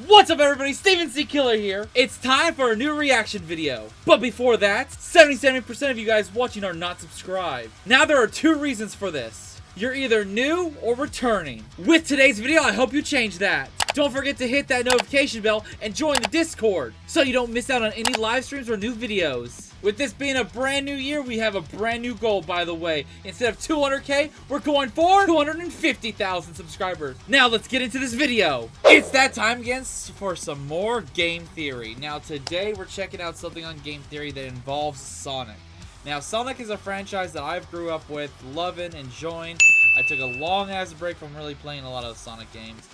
What's up everybody, Steven C. Killer here. It's time for a new reaction video. But before that, 77% of you guys watching are not subscribed. Now there are two reasons for this. You're either new or returning. With today's video, I hope you change that. Don't forget to hit that notification bell and join the Discord so you don't miss out on any live streams or new videos. With this being a brand new year, we have a brand new goal, by the way. Instead of 200K, we're going for 250,000 subscribers. Now let's get into this video. It's that time again for some more game theory. Now today we're checking out something on game theory that involves Sonic. Now Sonic is a franchise that I've grew up with, loving, enjoying. I took a long ass break from really playing a lot of Sonic games.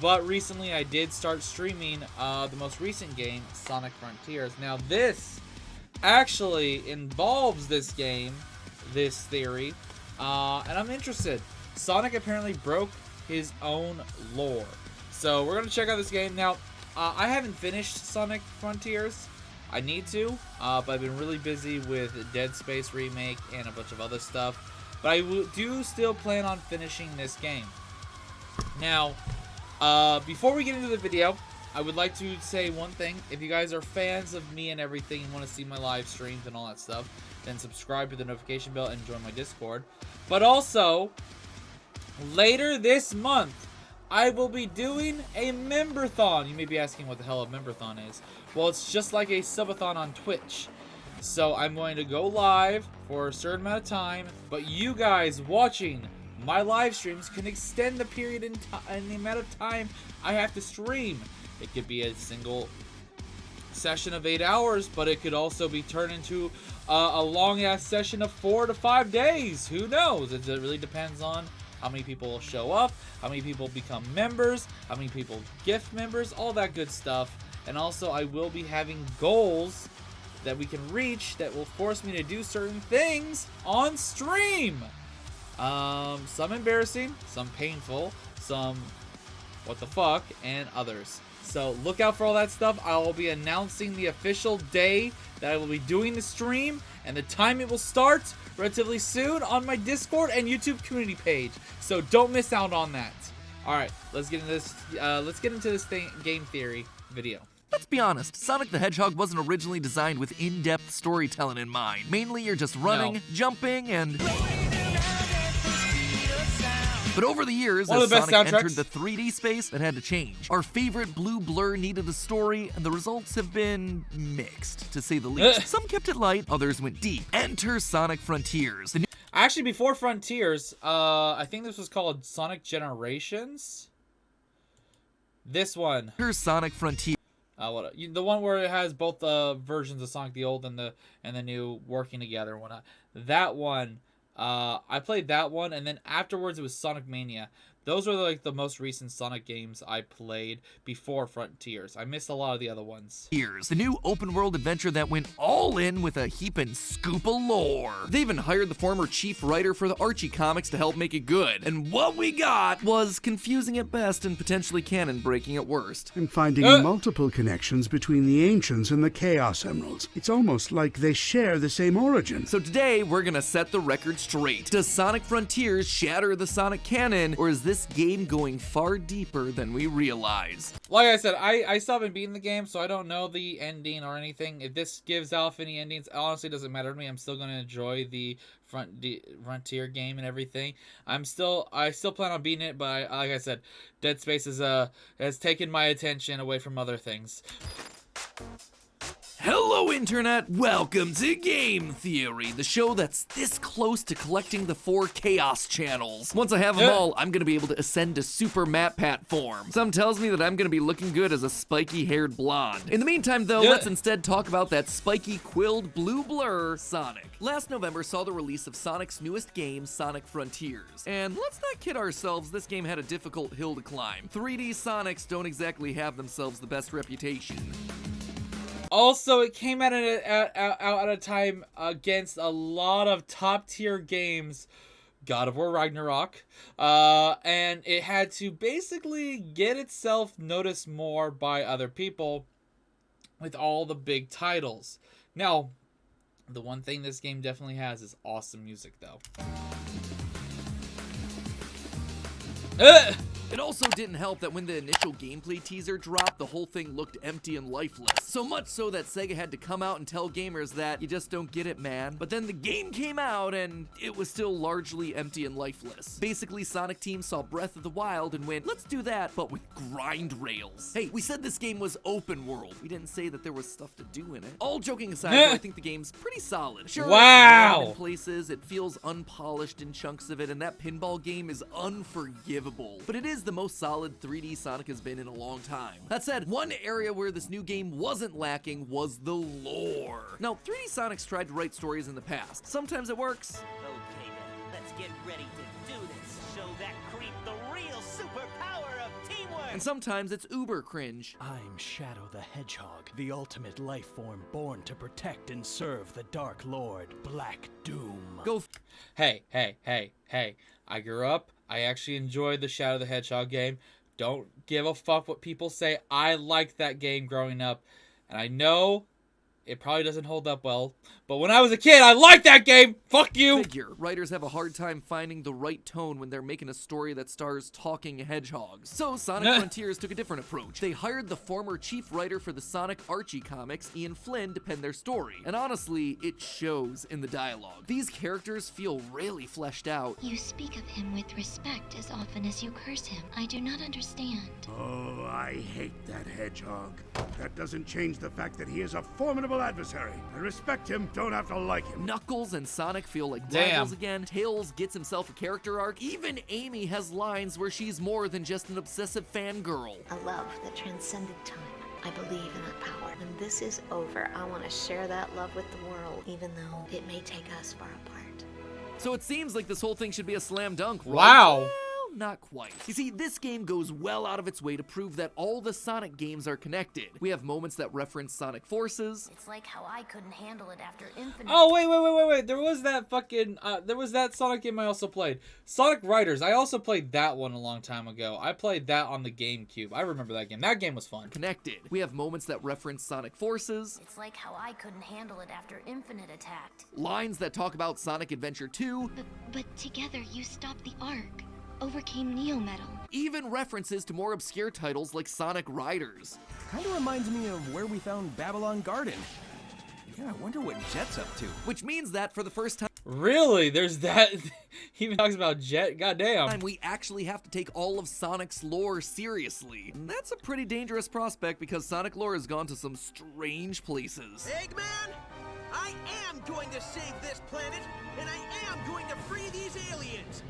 But recently I did start streaming the most recent game, Sonic Frontiers. Now this actually involves this game, this theory, and I'm interested. Sonic apparently broke his own lore. So we're going to check out this game. Now, I haven't finished Sonic Frontiers. I need to, but I've been really busy with Dead Space Remake and a bunch of other stuff. But I do still plan on finishing this game. Now, before we get into the video, I would like to say one thing. If you guys are fans of me and everything and want to see my live streams and all that stuff, then subscribe to the notification bell and join my Discord. But also, later this month, I will be doing a memberthon. You may be asking what the hell a memberthon is. Well, it's just like a subathon on Twitch. So I'm going to go live for a certain amount of time, but you guys watching my live streams can extend the period in the amount of time I have to stream. It could be a single session of 8 hours, but it could also be turned into a long-ass session of 4 to 5 days. Who knows? It really depends on how many people show up, how many people become members, how many people gift members, all that good stuff. And also, I will be having goals that we can reach that will force me to do certain things on stream. Some embarrassing, some painful, some what the fuck, and others. So look out for all that stuff. I will be announcing the official day that I will be doing the stream and the time it will start relatively soon on my Discord and YouTube community page. So don't miss out on that. All right, let's get into this. Game theory video. Let's be honest, Sonic the Hedgehog wasn't originally designed with in-depth storytelling in mind. Mainly you're just running, jumping, and... But over the years, as Sonic entered the 3D space, that had to change. Our favorite blue blur needed a story, and the results have been mixed, to say the least. Some kept it light, others went deep. Enter Sonic Frontiers. Actually, before Frontiers, I think this was called Sonic Generations. This one. Here's Sonic Frontiers. The one where it has both versions of Sonic, the old and the new, working together and whatnot. That one. I played that one, and then afterwards it was Sonic Mania. Those were like the most recent Sonic games I played before Frontiers. I missed a lot of the other ones. Here's the new open world adventure that went all in with a heapin' scoop of lore. They even hired the former chief writer for the Archie comics to help make it good. And what we got was confusing at best and potentially canon breaking at worst. I'm finding multiple connections between the Ancients and the Chaos Emeralds. It's almost like they share the same origin. So today we're gonna set the record straight. Does Sonic Frontiers shatter the Sonic canon, or is this game going far deeper than we realize? Like I said, I still haven't beaten the game, so I don't know the ending or anything. If this gives off any endings, honestly, it doesn't matter to me. I'm still going to enjoy the Frontier game and everything. I still plan on beating it, but like I said, Dead Space has taken my attention away from other things. Hello Internet, welcome to Game Theory, the show that's this close to collecting the 4 Chaos channels. Once I have them all, I'm gonna be able to ascend to Super Pat form. Some tells me that I'm gonna be looking good as a spiky-haired blonde. In the meantime though, let's instead talk about that spiky quilled blue blur, Sonic. Last November saw the release of Sonic's newest game, Sonic Frontiers. And let's not kid ourselves, this game had a difficult hill to climb. 3D Sonics don't exactly have themselves the best reputation. Also, it came out at a time against a lot of top-tier games, God of War Ragnarok, and it had to basically get itself noticed more by other people with all the big titles. Now, the one thing this game definitely has is awesome music, though. It also didn't help that when the initial gameplay teaser dropped, the whole thing looked empty and lifeless. So much so that Sega had to come out and tell gamers that you just don't get it, man. But then the game came out and it was still largely empty and lifeless. Basically, Sonic Team saw Breath of the Wild and went, let's do that, but with grind rails. Hey, we said this game was open world. We didn't say that there was stuff to do in it. All joking aside, though, I think the game's pretty solid. Sure, wow. in places, it feels unpolished in chunks of it, and that pinball game is unforgivable. But it is the most solid 3D Sonic has been in a long time. That said, one area where this new game wasn't lacking was the lore. Now, 3D Sonics tried to write stories in the past. Sometimes it works. Okay then, let's get ready to do this. Show that creep the real superpower of teamwork. And sometimes it's uber cringe. I'm Shadow the Hedgehog, the ultimate life form born to protect and serve the Dark Lord, Black Doom. Go Hey. I grew up. I actually enjoyed the Shadow the Hedgehog game. Don't give a fuck what people say. I liked that game growing up. And I know it probably doesn't hold up well, but when I was a kid, I liked that game! Fuck you! Figure. Writers have a hard time finding the right tone when they're making a story that stars talking hedgehogs. So Sonic Frontiers took a different approach. They hired the former chief writer for the Sonic Archie comics, Ian Flynn, to pen their story. And honestly, it shows in the dialogue. These characters feel really fleshed out. You speak of him with respect as often as you curse him. I do not understand. Oh, I hate that hedgehog. That doesn't change the fact that he is a formidable adversary. I respect him, don't have to like him. Knuckles and Sonic feel like Damn. rivals again. Tails gets himself a character arc. Even Amy has lines where she's more than just an obsessive fangirl. A love that transcended time. I believe in that power. When this is over, I want to share that love with the world, even though it may take us far apart. So it seems like this whole thing should be a slam dunk, right? Wow. Well, not quite. You see, this game goes well out of its way to prove that all the Sonic games are connected. We have moments that reference Sonic Forces. It's like how I couldn't handle it after Infinite. Oh, wait. There was that fucking, there was that Sonic game I also played. Sonic Riders. I also played that one a long time ago. I played that on the GameCube. I remember that game. That game was fun. Connected. We have moments that reference Sonic Forces. It's like how I couldn't handle it after Infinite attacked. Lines that talk about Sonic Adventure 2. But together you stopped the arc. Overcame Neo Metal. Even references to more obscure titles like Sonic Riders. Kinda reminds me of where we found Babylon Garden. Yeah, I wonder what Jet's up to. Which means that for the first time Really? There's that? He even talks about Jet? Goddamn. we actually have to take all of Sonic's lore seriously. And that's a pretty dangerous prospect because Sonic lore has gone to some strange places. Eggman, I am going to save this planet, and I am going to free these aliens.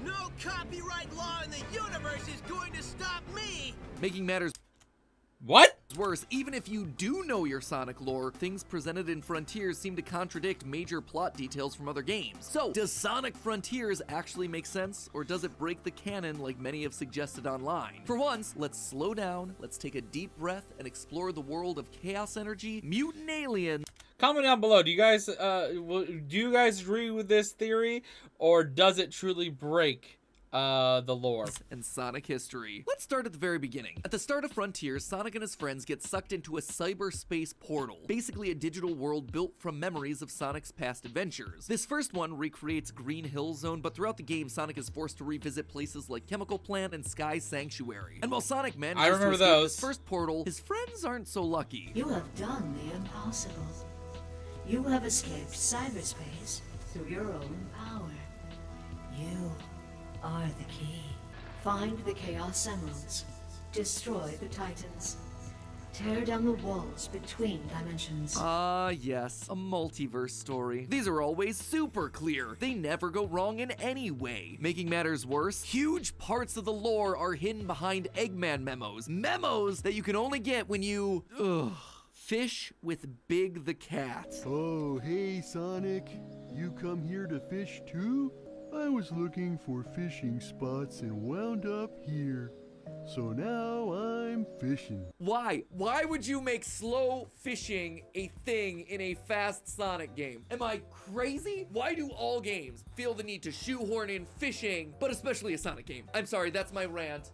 No copyright law in the universe is going to stop me! Making matters What? worse, even if you do know your Sonic lore, things presented in Frontiers seem to contradict major plot details from other games. So, does Sonic Frontiers actually make sense, or does it break the canon like many have suggested online? For once, let's slow down, let's take a deep breath, and explore the world of chaos energy, mutant aliens, Comment down below. Do you guys agree with this theory, or does it truly break the lore? and Sonic history. Let's start at the very beginning. At the start of Frontiers, Sonic and his friends get sucked into a cyberspace portal, basically a digital world built from memories of Sonic's past adventures. This first one recreates Green Hill Zone, but throughout the game, Sonic is forced to revisit places like Chemical Plant and Sky Sanctuary. And while Sonic manages I remember to escape those. this first portal, his friends aren't so lucky. You have done the impossible. You have escaped cyberspace through your own power. You are the key. Find the Chaos Emeralds. Destroy the Titans. Tear down the walls between dimensions. Ah, yes, a multiverse story. These are always super clear. They never go wrong in any way. Making matters worse, huge parts of the lore are hidden behind Eggman memos. Memos that you can only get when you... fish with Big the Cat. Oh, hey, Sonic. You come here to fish too? I was looking for fishing spots and wound up here. So now I'm fishing. Why? Why would you make slow fishing a thing in a fast Sonic game? Am I crazy? Why do all games feel the need to shoehorn in fishing, but especially a Sonic game? I'm sorry, that's my rant.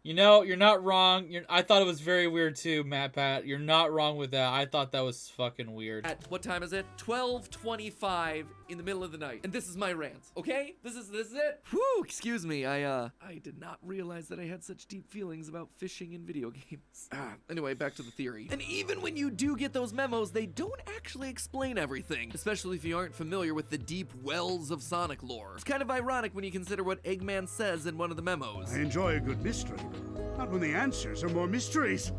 You know, you're not wrong. I thought it was very weird too, Matt Pat. You're not wrong with that. I thought that was fucking weird. At what time is it? 12:25 in the middle of the night. And this is my rant, okay? This is it. Whew, excuse me. I did not realize that I had such deep feelings about fishing in video games. Anyway, back to the theory. And even when you do get those memos, they don't actually explain everything, especially if you aren't familiar with the deep wells of Sonic lore. It's kind of ironic when you consider what Eggman says in one of the memos. I enjoy a good mystery. Not when the answers are more mysteries.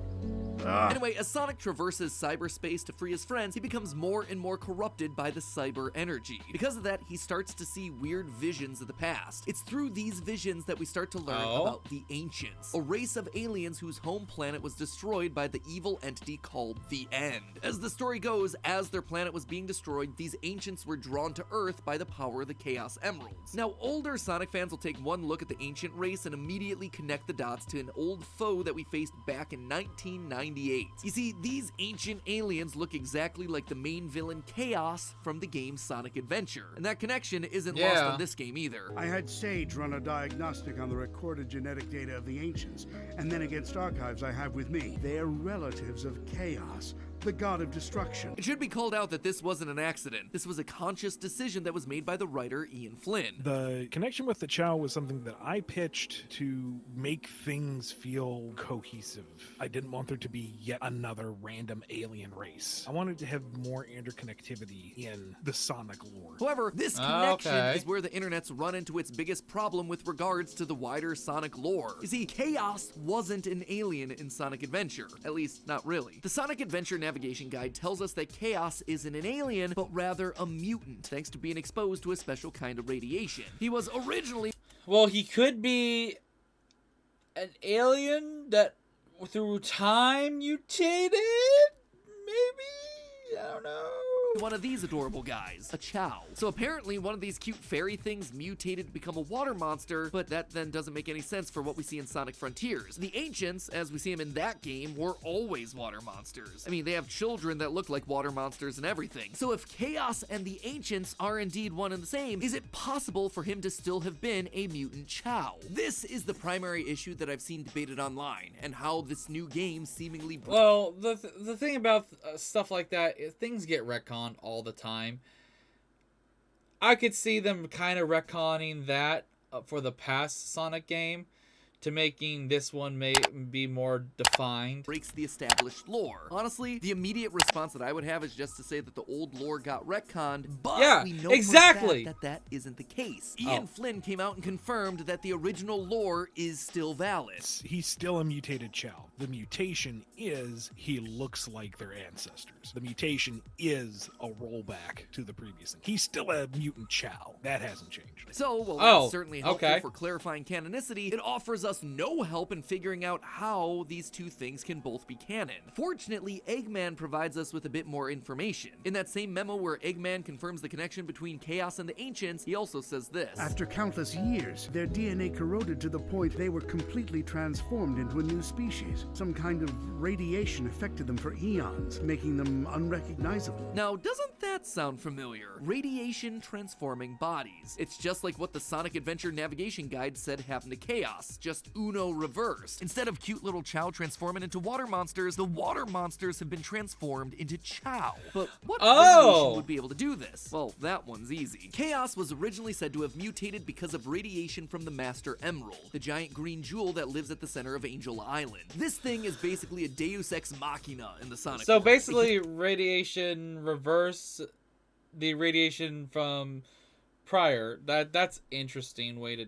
Anyway, as Sonic traverses cyberspace to free his friends, he becomes more and more corrupted by the cyber energy. Because of that, he starts to see weird visions of the past. It's through these visions that we start to learn about the Ancients, a race of aliens whose home planet was destroyed by the evil entity called the End. As the story goes, as their planet was being destroyed, these Ancients were drawn to Earth by the power of the Chaos Emeralds. Now, older Sonic fans will take one look at the Ancient race and immediately connect the dots to an old foe that we faced back in 1998. You see, these ancient aliens look exactly like the main villain Chaos from the game Sonic Adventure, and that connection isn't lost on this game either. I had Sage run a diagnostic on the recorded genetic data of the Ancients, and then against archives I have with me. They are relatives of Chaos, the god of destruction. It should be called out that this wasn't an accident. This was a conscious decision that was made by the writer Ian Flynn. The connection with the Chow was something that I pitched to make things feel cohesive. I didn't want there to be yet another random alien race. I wanted to have more interconnectivity in the Sonic lore. However, this connection is where the internet's run into its biggest problem with regards to the wider Sonic lore. You see, Chaos wasn't an alien in Sonic Adventure. At least, not really. The Sonic Adventure navigation guide tells us that Chaos isn't an alien, but rather a mutant, thanks to being exposed to a special kind of radiation. He was originally... Well, he could be an alien that through time mutated? Maybe? I don't know. One of these adorable guys, a Chow. So apparently one of these cute fairy things mutated to become a water monster, but that then doesn't make any sense for what we see in Sonic Frontiers. The Ancients, as we see them in that game, were always water monsters. I mean, they have children that look like water monsters and everything. So if Chaos and the Ancients are indeed one and the same, is it possible for him to still have been a mutant Chow? This is the primary issue that I've seen debated online, and how this new game seemingly... Well, the thing about stuff like that is things get retconned all the time. I could see them kind of retconning that for the past Sonic game to making this one may be more defined. Breaks the established lore. Honestly, the immediate response that I would have is just to say that the old lore got retconned, but we know exactly that isn't the case. Ian Flynn came out and confirmed that the original lore is still valid. He's still a mutated Chow. The mutation is he looks like their ancestors. The mutation is a rollback to the previous thing. He's still a mutant Chow. That hasn't changed. So, while that's certainly helpful for clarifying canonicity, it offers us no help in figuring out how these two things can both be canon. Fortunately, Eggman provides us with a bit more information. In that same memo where Eggman confirms the connection between Chaos and the Ancients, he also says this. After countless years, their DNA corroded to the point they were completely transformed into a new species. Some kind of radiation affected them for eons, making them unrecognizable. Now, doesn't that sound familiar? Radiation transforming bodies. It's just like what the Sonic Adventure navigation guide said happened to Chaos, just Uno reverse. Instead of cute little Chow transforming into water monsters, the water monsters have been transformed into Chow. But what radiation would be able to do this? Well, that one's easy. Chaos was originally said to have mutated because of radiation from the Master Emerald, the giant green jewel that lives at the center of Angel Island. This thing is basically a Deus Ex Machina in the Sonic So basically, radiation reverse the radiation from prior. That's interesting way to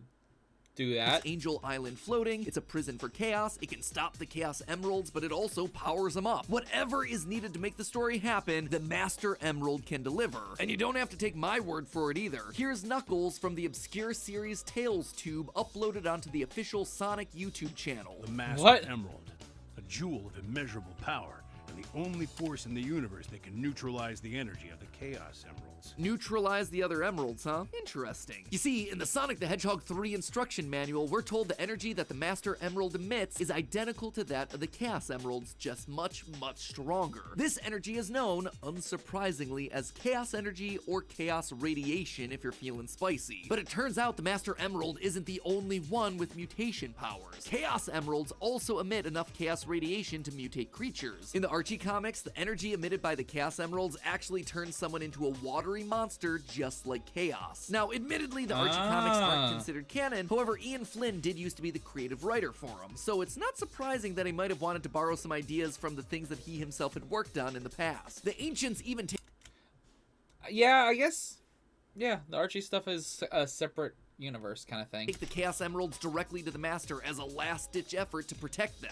do that. It's Angel Island floating, it's a prison for Chaos, it can stop the Chaos Emeralds, but it also powers them up. Whatever is needed to make the story happen, the Master Emerald can deliver. And you don't have to take my word for it either. Here's Knuckles from the obscure series Tales Tube uploaded onto the official Sonic YouTube channel. The Master Emerald, a jewel of immeasurable power, and the only force in the universe that can neutralize the energy of the Chaos Emerald. emeralds. Neutralize the other emeralds, huh? Interesting. You see, in the Sonic the Hedgehog 3 instruction manual, we're told the energy that the Master Emerald emits is identical to that of the Chaos Emeralds, just much, much stronger. This energy is known, unsurprisingly, as Chaos Energy or Chaos Radiation if you're feeling spicy. But it turns out the Master Emerald isn't the only one with mutation powers. Chaos Emeralds also emit enough Chaos Radiation to mutate creatures. In the Archie comics, the energy emitted by the Chaos Emeralds actually turns someone into a watery monster just like Chaos. Now, admittedly, the Archie comics aren't considered canon, however, Ian Flynn did used to be the creative writer for them, so it's not surprising that he might have wanted to borrow some ideas from the things that he himself had worked on in the past. The Ancients even yeah, I guess. Yeah, the Archie stuff is a separate universe kind of thing. Take the Chaos Emeralds directly to the Master as a last-ditch effort to protect them.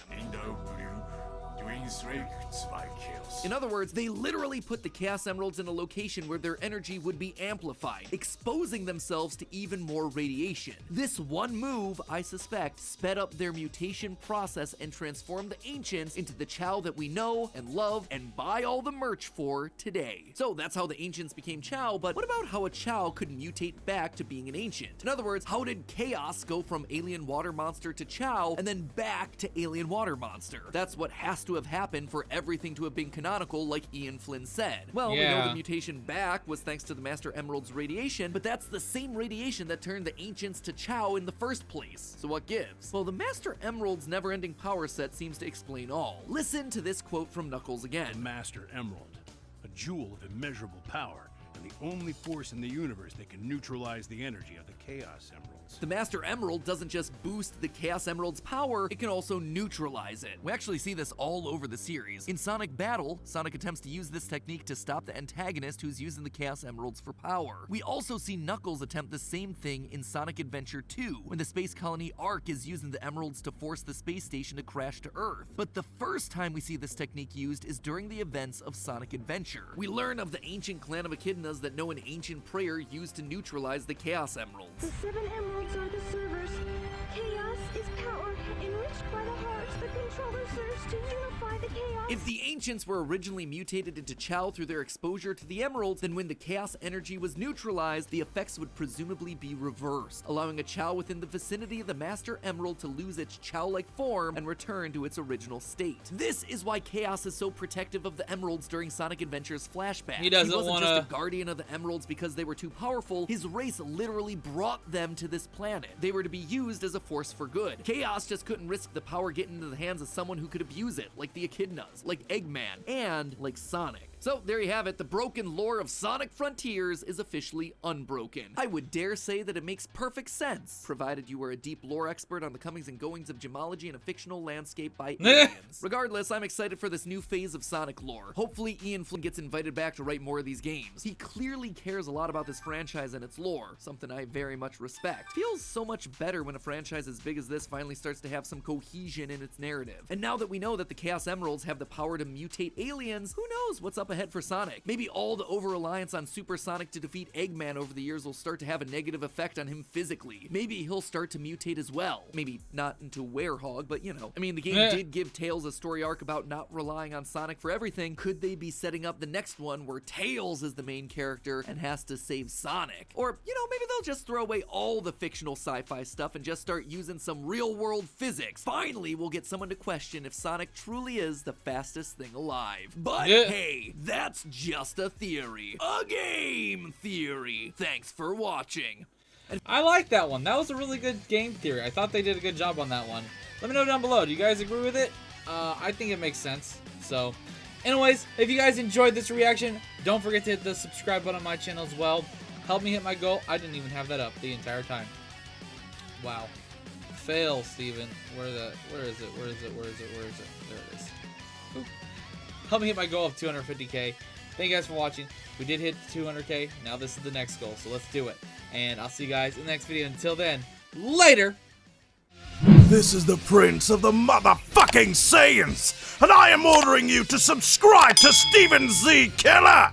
In other words, they literally put the Chaos Emeralds in a location where their energy would be amplified, exposing themselves to even more radiation. This one move, I suspect, sped up their mutation process and transformed the Ancients into the Chao that we know and love and buy all the merch for today. So that's how the Ancients became Chao, but what about how a Chao could mutate back to being an Ancient? In other words, how did Chaos go from alien water monster to Chao and then back to alien water monster? That's what has to have happened for everything to have been canonical, like Ian Flynn said. Well, we know the mutation back was thanks to the Master Emerald's radiation, but that's the same radiation that turned the Ancients to Chao in the first place. So what gives? Well, the Master Emerald's never-ending power set seems to explain all. Listen to this quote from Knuckles again. The Master Emerald, a jewel of immeasurable power, and the only force in the universe that can neutralize the energy of the Chaos Emeralds. The Master Emerald doesn't just boost the Chaos Emerald's power, it can also neutralize it. We actually see this all over the series. In Sonic Battle, Sonic attempts to use this technique to stop the antagonist who's using the Chaos Emeralds for power. We also see Knuckles attempt the same thing in Sonic Adventure 2, when the space colony Ark is using the emeralds to force the space station to crash to Earth. But the first time we see this technique used is during the events of Sonic Adventure. We learn of the ancient clan of echidnas that know an ancient prayer used to neutralize the Chaos Emeralds. The 7 emeralds are the servers. Chaos is power. Enriched by the heart, the controller serves to unify the chaos. If the Ancients were originally mutated into Chao through their exposure to the emeralds, then when the Chaos energy was neutralized, the effects would presumably be reversed, allowing a Chao within the vicinity of the Master Emerald to lose its Chao-like form and return to its original state. This is why Chaos is so protective of the emeralds during Sonic Adventure's flashback. He wasn't just a guardian of the emeralds because they were too powerful. His race literally brought them to this planet. They were to be used as a force for good. Chaos just couldn't risk the power getting into the hands of someone who could abuse it, like the Echidnas, like Eggman, and like Sonic. So there you have it, the broken lore of Sonic Frontiers is officially unbroken. I would dare say that it makes perfect sense, provided you were a deep lore expert on the comings and goings of gemology in a fictional landscape by aliens. Regardless, I'm excited for this new phase of Sonic lore. Hopefully Ian Flynn gets invited back to write more of these games. He clearly cares a lot about this franchise and its lore, something I very much respect. Feels so much better when a franchise as big as this finally starts to have some cohesion in its narrative. And now that we know that the Chaos Emeralds have the power to mutate aliens, who knows what's up ahead for Sonic? Maybe all the over-reliance on Super Sonic to defeat Eggman over the years will start to have a negative effect on him physically. Maybe he'll start to mutate as well. Maybe not into Werehog, but you know. I mean, the game did give Tails a story arc about not relying on Sonic for everything. Could they be setting up the next one where Tails is the main character and has to save Sonic? Or, you know, maybe they'll just throw away all the fictional sci-fi stuff and just start using some real-world physics. Finally, we'll get someone to question if Sonic truly is the fastest thing alive. But hey, that's just a theory. A game theory. Thanks for watching. I like that one. That was a really good game theory. I thought they did a good job on that one. Let me know down below. Do you guys agree with it? I think it makes sense. So, anyways, if you guys enjoyed this reaction, don't forget to hit the subscribe button on my channel as well. Help me hit my goal. I didn't even have that up the entire time. Wow. Fail, Steven. Where is it? There it is. Oop. Help me hit my goal of 250k. Thank you guys for watching. We did hit 200k. Now this is the next goal, so let's do it. And I'll see you guys in the next video. Until then, later! This is the Prince of the motherfucking Saiyans, and I am ordering you to subscribe to Steven Z. Killer!